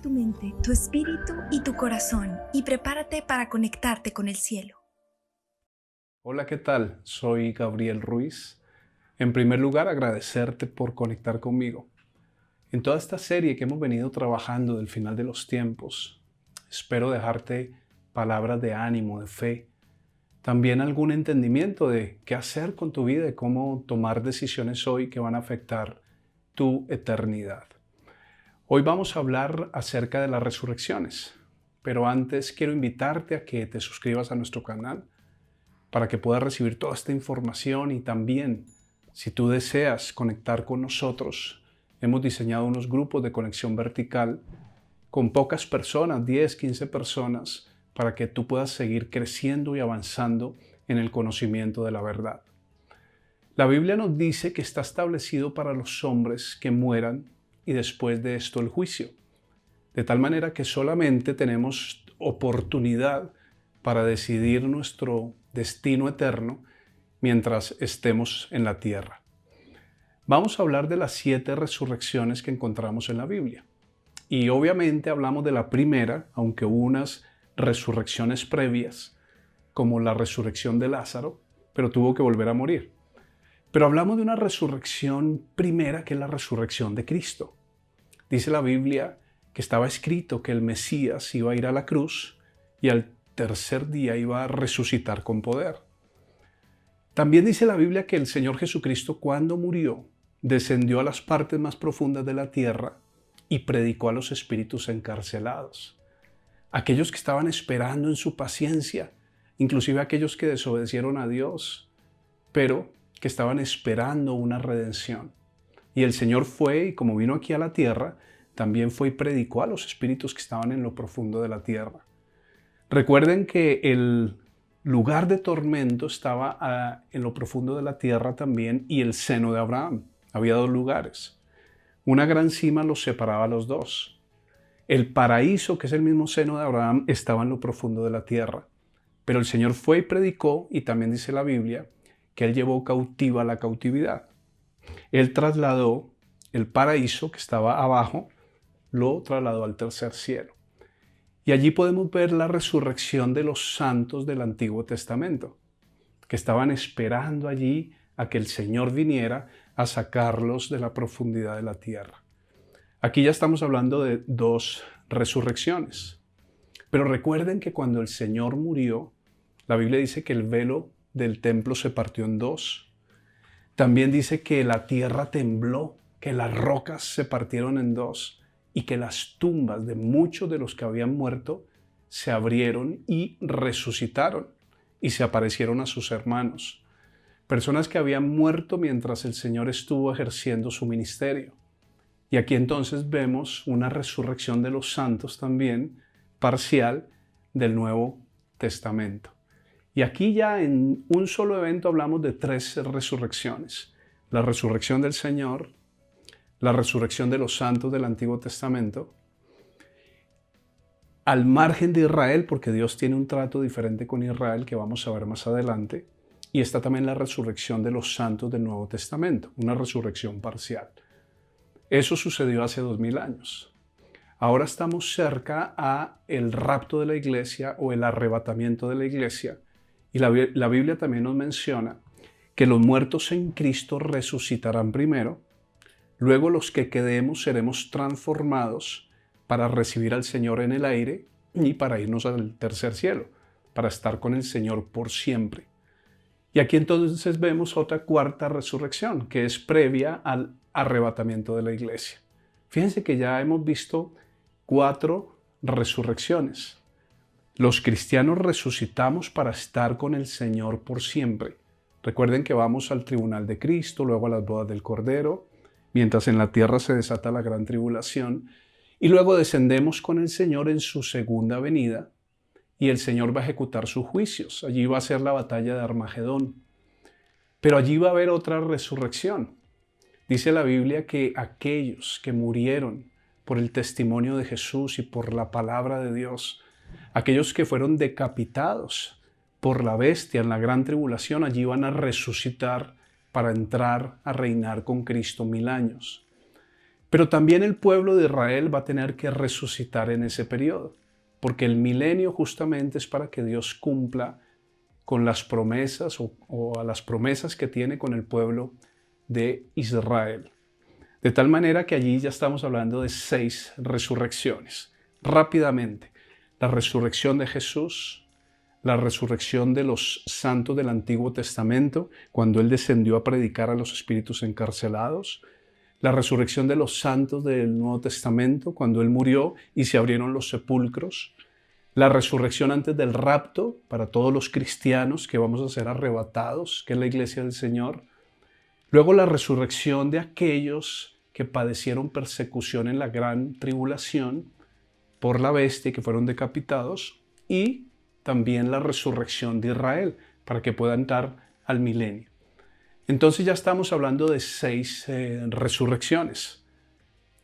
tu mente, tu espíritu y tu corazón y prepárate para conectarte con el cielo. Hola, ¿qué tal? Soy Gabriel Ruiz. En primer lugar, agradecerte por conectar conmigo. En toda esta serie que hemos venido trabajando del final de los tiempos, espero dejarte palabras de ánimo, de fe, también algún entendimiento de qué hacer con tu vida y cómo tomar decisiones hoy que van a afectar tu eternidad. Hoy vamos a hablar acerca de las resurrecciones, pero antes quiero invitarte a que te suscribas a nuestro canal para que puedas recibir toda esta información y también, si tú deseas conectar con nosotros, hemos diseñado unos grupos de conexión vertical con pocas personas, 10, 15 personas, para que tú puedas seguir creciendo y avanzando en el conocimiento de la verdad. La Biblia nos dice que está establecido para los hombres que mueran y después de esto el juicio. De tal manera que solamente tenemos oportunidad para decidir nuestro destino eterno mientras estemos en la tierra. Vamos a hablar de las 7 resurrecciones que encontramos en la Biblia. Y obviamente hablamos de la primera, aunque hubo unas resurrecciones previas, como la resurrección de Lázaro, pero tuvo que volver a morir. Pero hablamos de una resurrección primera, que es la resurrección de Cristo. Dice la Biblia que estaba escrito que el Mesías iba a ir a la cruz y al tercer día iba a resucitar con poder. También dice la Biblia que el Señor Jesucristo, cuando murió, descendió a las partes más profundas de la tierra y predicó a los espíritus encarcelados. Aquellos que estaban esperando en su paciencia, inclusive aquellos que desobedecieron a Dios, pero que estaban esperando una redención. Y el Señor fue, y como vino aquí a la tierra, también fue y predicó a los espíritus que estaban en lo profundo de la tierra. Recuerden que el lugar de tormento estaba en lo profundo de la tierra también, y el seno de Abraham. Había 2 lugares. Una gran cima los separaba a los dos. El paraíso, que es el mismo seno de Abraham, estaba en lo profundo de la tierra. Pero el Señor fue y predicó, y también dice la Biblia, que Él llevó cautiva la cautividad. Él trasladó el paraíso que estaba abajo, lo trasladó al tercer cielo. Y allí podemos ver la resurrección de los santos del Antiguo Testamento, que estaban esperando allí a que el Señor viniera a sacarlos de la profundidad de la tierra. Aquí ya estamos hablando de 2 resurrecciones. Pero recuerden que cuando el Señor murió, la Biblia dice que el velo del templo se partió en 2. También dice que la tierra tembló, que las rocas se partieron en 2 y que las tumbas de muchos de los que habían muerto se abrieron y resucitaron y se aparecieron a sus hermanos. Personas que habían muerto mientras el Señor estuvo ejerciendo su ministerio. Y aquí entonces vemos una resurrección de los santos también, parcial, del Nuevo Testamento. Y aquí ya en un solo evento hablamos de 3 resurrecciones. La resurrección del Señor, la resurrección de los santos del Antiguo Testamento, al margen de Israel, porque Dios tiene un trato diferente con Israel que vamos a ver más adelante, y está también la resurrección de los santos del Nuevo Testamento, una resurrección parcial. Eso sucedió hace 2000 años. Ahora estamos cerca a el rapto de la iglesia o el arrebatamiento de la iglesia. Y la Biblia también nos menciona que los muertos en Cristo resucitarán primero, luego los que quedemos seremos transformados para recibir al Señor en el aire y para irnos al tercer cielo, para estar con el Señor por siempre. Y aquí entonces vemos otra 4ª resurrección, que es previa al arrebatamiento de la iglesia. Fíjense que ya hemos visto 4 resurrecciones. Los cristianos resucitamos para estar con el Señor por siempre. Recuerden que vamos al tribunal de Cristo, luego a las bodas del Cordero, mientras en la tierra se desata la gran tribulación, y luego descendemos con el Señor en su segunda venida, y el Señor va a ejecutar sus juicios. Allí va a ser la batalla de Armagedón. Pero allí va a haber otra resurrección. Dice la Biblia que aquellos que murieron por el testimonio de Jesús y por la palabra de Dios, aquellos que fueron decapitados por la bestia en la gran tribulación, allí van a resucitar para entrar a reinar con Cristo 1000 años. Pero también el pueblo de Israel va a tener que resucitar en ese periodo, porque el milenio justamente es para que Dios cumpla con las promesas o a las promesas que tiene con el pueblo de Israel. De tal manera que allí ya estamos hablando de 6 resurrecciones. Rápidamente, la resurrección de Jesús, la resurrección de los santos del Antiguo Testamento, cuando Él descendió a predicar a los espíritus encarcelados, la resurrección de los santos del Nuevo Testamento, cuando Él murió y se abrieron los sepulcros, la resurrección antes del rapto para todos los cristianos que vamos a ser arrebatados, que es la iglesia del Señor. Luego la resurrección de aquellos que padecieron persecución en la gran tribulación por la bestia y que fueron decapitados, y también la resurrección de Israel para que puedan entrar al milenio. Entonces ya estamos hablando de 6 resurrecciones.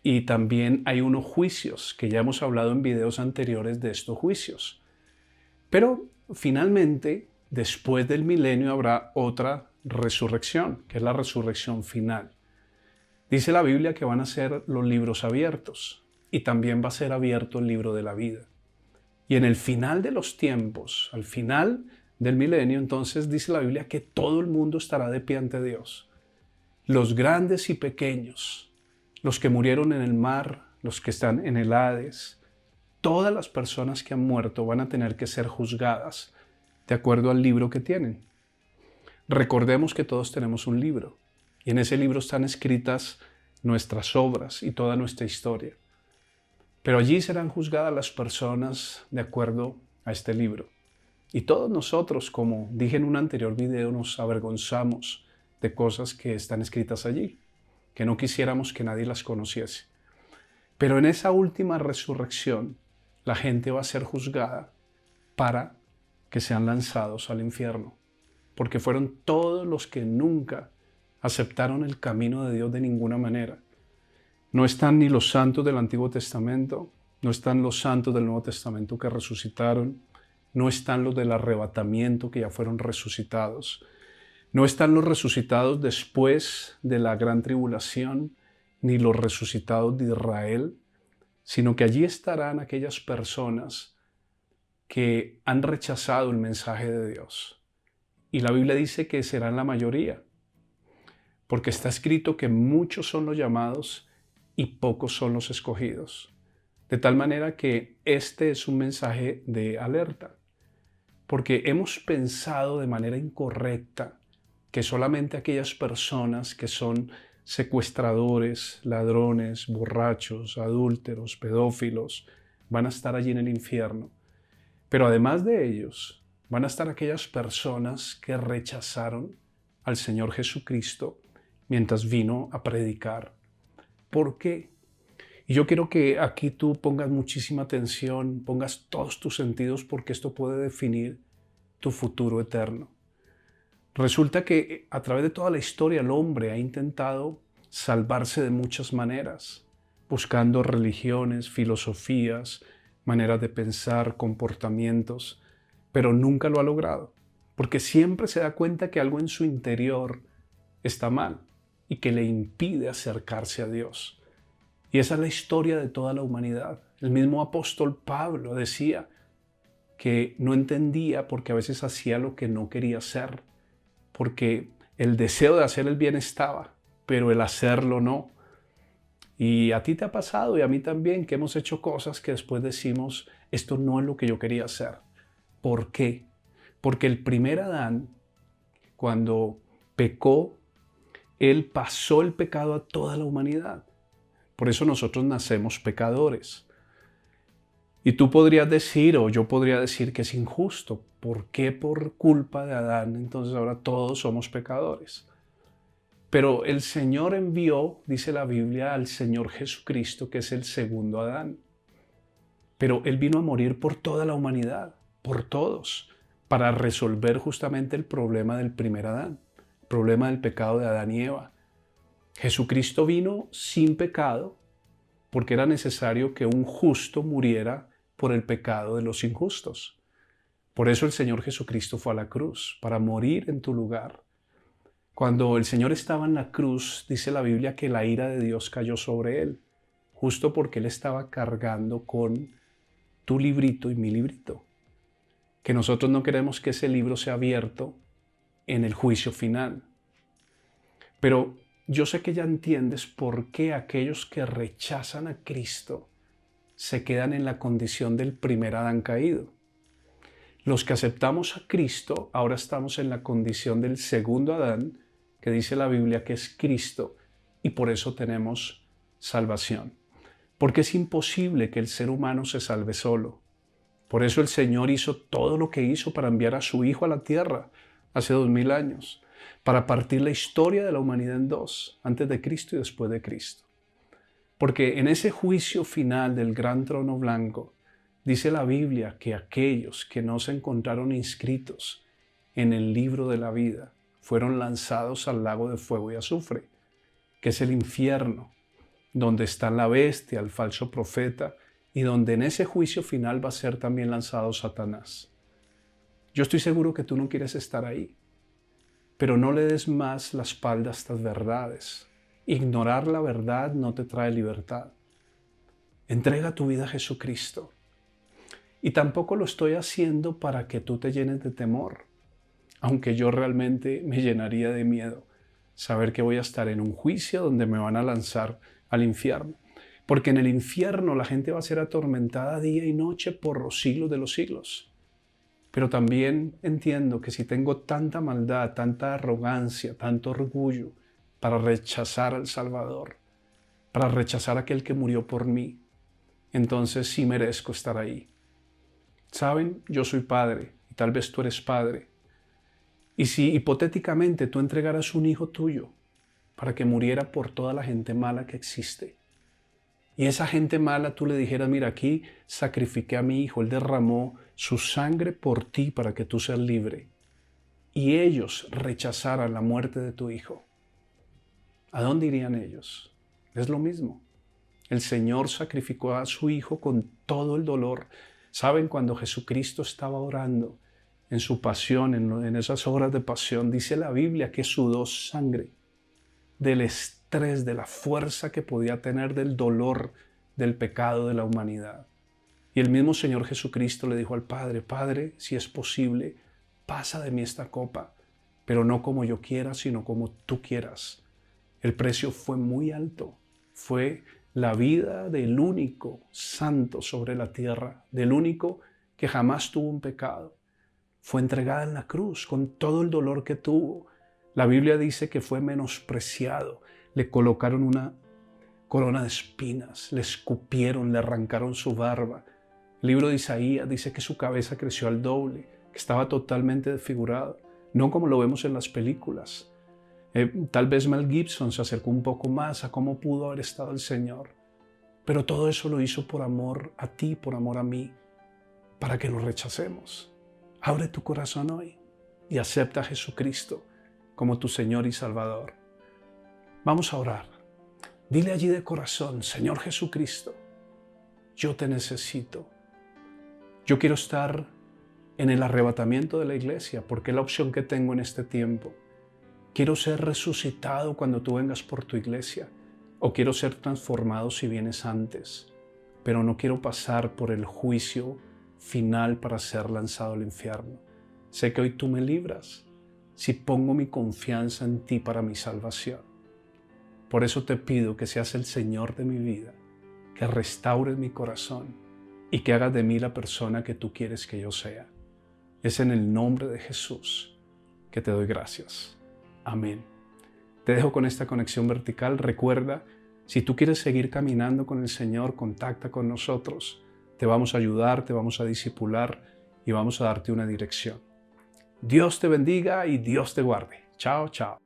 Y también hay unos juicios, que ya hemos hablado en videos anteriores de estos juicios. Pero finalmente, después del milenio habrá otra resurrección, que es la resurrección final. Dice la Biblia que van a ser los libros abiertos y también va a ser abierto el libro de la vida. Y en el final de los tiempos, al final del milenio, entonces dice la Biblia que todo el mundo estará de pie ante Dios. Los grandes y pequeños, los que murieron en el mar, los que están en el Hades, todas las personas que han muerto van a tener que ser juzgadas de acuerdo al libro que tienen. Recordemos que todos tenemos un libro y en ese libro están escritas nuestras obras y toda nuestra historia. Pero allí serán juzgadas las personas de acuerdo a este libro. Y todos nosotros, como dije en un anterior video, nos avergonzamos de cosas que están escritas allí, que no quisiéramos que nadie las conociese. Pero en esa última resurrección, la gente va a ser juzgada para que sean lanzados al infierno, porque fueron todos los que nunca aceptaron el camino de Dios de ninguna manera. No están ni los santos del Antiguo Testamento, no están los santos del Nuevo Testamento que resucitaron, no están los del arrebatamiento que ya fueron resucitados, no están los resucitados después de la gran tribulación, ni los resucitados de Israel, sino que allí estarán aquellas personas que han rechazado el mensaje de Dios. Y la Biblia dice que serán la mayoría, porque está escrito que muchos son los llamados y pocos son los escogidos. De tal manera que este es un mensaje de alerta, porque hemos pensado de manera incorrecta que solamente aquellas personas que son secuestradores, ladrones, borrachos, adúlteros, pedófilos, van a estar allí en el infierno. Pero además de ellos, van a estar aquellas personas que rechazaron al Señor Jesucristo mientras vino a predicar. ¿Por qué? Y yo quiero que aquí tú pongas muchísima atención, pongas todos tus sentidos, porque esto puede definir tu futuro eterno. Resulta que a través de toda la historia el hombre ha intentado salvarse de muchas maneras, buscando religiones, filosofías, maneras de pensar, comportamientos, pero nunca lo ha logrado, porque siempre se da cuenta que algo en su interior está mal y que le impide acercarse a Dios. Y esa es la historia de toda la humanidad. El mismo apóstol Pablo decía que no entendía porque a veces hacía lo que no quería hacer, porque el deseo de hacer el bien estaba, pero el hacerlo no. Y a ti te ha pasado y a mí también, que hemos hecho cosas que después decimos, esto no es lo que yo quería hacer. ¿Por qué? Porque el primer Adán, cuando pecó, él pasó el pecado a toda la humanidad. Por eso nosotros nacemos pecadores. Y tú podrías decir, o yo podría decir, que es injusto. ¿Por qué por culpa de Adán entonces ahora todos somos pecadores? Pero el Señor envió, dice la Biblia, al Señor Jesucristo, que es el segundo Adán. Pero Él vino a morir por toda la humanidad, por todos, para resolver justamente el problema del primer Adán, el problema del pecado de Adán y Eva. Jesucristo vino sin pecado porque era necesario que un justo muriera por el pecado de los injustos. Por eso el Señor Jesucristo fue a la cruz, para morir en tu lugar. Cuando el Señor estaba en la cruz, dice la Biblia que la ira de Dios cayó sobre él, justo porque él estaba cargando con tu librito y mi librito. Que nosotros no queremos que ese libro sea abierto en el juicio final. Pero yo sé que ya entiendes por qué aquellos que rechazan a Cristo se quedan en la condición del primer Adán caído. Los que aceptamos a Cristo ahora estamos en la condición del segundo Adán, que dice la Biblia que es Cristo, y por eso tenemos salvación. Porque es imposible que el ser humano se salve solo. Por eso el Señor hizo todo lo que hizo para enviar a su Hijo a la tierra hace 2000 años, para partir la historia de la humanidad en dos, antes de Cristo y después de Cristo. Porque en ese juicio final del gran trono blanco, dice la Biblia que aquellos que no se encontraron inscritos en el libro de la vida fueron lanzados al lago de fuego y azufre, que es el infierno, donde está la bestia, el falso profeta, y donde en ese juicio final va a ser también lanzado Satanás. Yo estoy seguro que tú no quieres estar ahí, pero no le des más la espalda a estas verdades. Ignorar la verdad no te trae libertad. Entrega tu vida a Jesucristo. Y tampoco lo estoy haciendo para que tú te llenes de temor, aunque yo realmente me llenaría de miedo saber que voy a estar en un juicio donde me van a lanzar al infierno. Porque en el infierno la gente va a ser atormentada día y noche por los siglos de los siglos. Pero también entiendo que si tengo tanta maldad, tanta arrogancia, tanto orgullo para rechazar al Salvador, para rechazar a aquel que murió por mí, entonces sí merezco estar ahí. ¿Saben? Yo soy padre y tal vez tú eres padre. Y si hipotéticamente tú entregaras un hijo tuyo para que muriera por toda la gente mala que existe, y esa gente mala tú le dijeras, mira, aquí sacrifiqué a mi hijo, él derramó su sangre por ti para que tú seas libre, y ellos rechazaran la muerte de tu hijo, ¿a dónde irían ellos? Es lo mismo. El Señor sacrificó a su hijo con todo el dolor. ¿Saben? Cuando Jesucristo estaba orando en su pasión, en esas horas de pasión, dice la Biblia que sudó sangre del estrés, de la fuerza que podía tener, del dolor, del pecado de la humanidad. Y el mismo Señor Jesucristo le dijo al Padre, Padre, si es posible, pasa de mí esta copa, pero no como yo quiera, sino como tú quieras. El precio fue muy alto, fue la vida del único santo sobre la tierra, del único que jamás tuvo un pecado. Fue entregada en la cruz con todo el dolor que tuvo. La Biblia dice que fue menospreciado. Le colocaron una corona de espinas, le escupieron, le arrancaron su barba. El libro de Isaías dice que su cabeza creció al doble, que estaba totalmente desfigurado, no como lo vemos en las películas. Tal vez Mel Gibson se acercó un poco más a cómo pudo haber estado el Señor. Pero todo eso lo hizo por amor a ti, por amor a mí, para que lo rechacemos. Abre tu corazón hoy y acepta a Jesucristo como tu Señor y Salvador. Vamos a orar. Dile allí de corazón, Señor Jesucristo, yo te necesito. Yo quiero estar en el arrebatamiento de la iglesia porque es la opción que tengo en este tiempo. Quiero ser resucitado cuando tú vengas por tu iglesia, o quiero ser transformado si vienes antes, pero no quiero pasar por el juicio final para ser lanzado al infierno. Sé que hoy tú me libras si pongo mi confianza en ti para mi salvación. Por eso te pido que seas el Señor de mi vida, que restaures mi corazón y que hagas de mí la persona que tú quieres que yo sea. Es en el nombre de Jesús que te doy gracias. Amén. Te dejo con esta conexión vertical. Recuerda, si tú quieres seguir caminando con el Señor, contacta con nosotros. Te vamos a ayudar, te vamos a discipular y vamos a darte una dirección. Dios te bendiga y Dios te guarde. Chao, chao.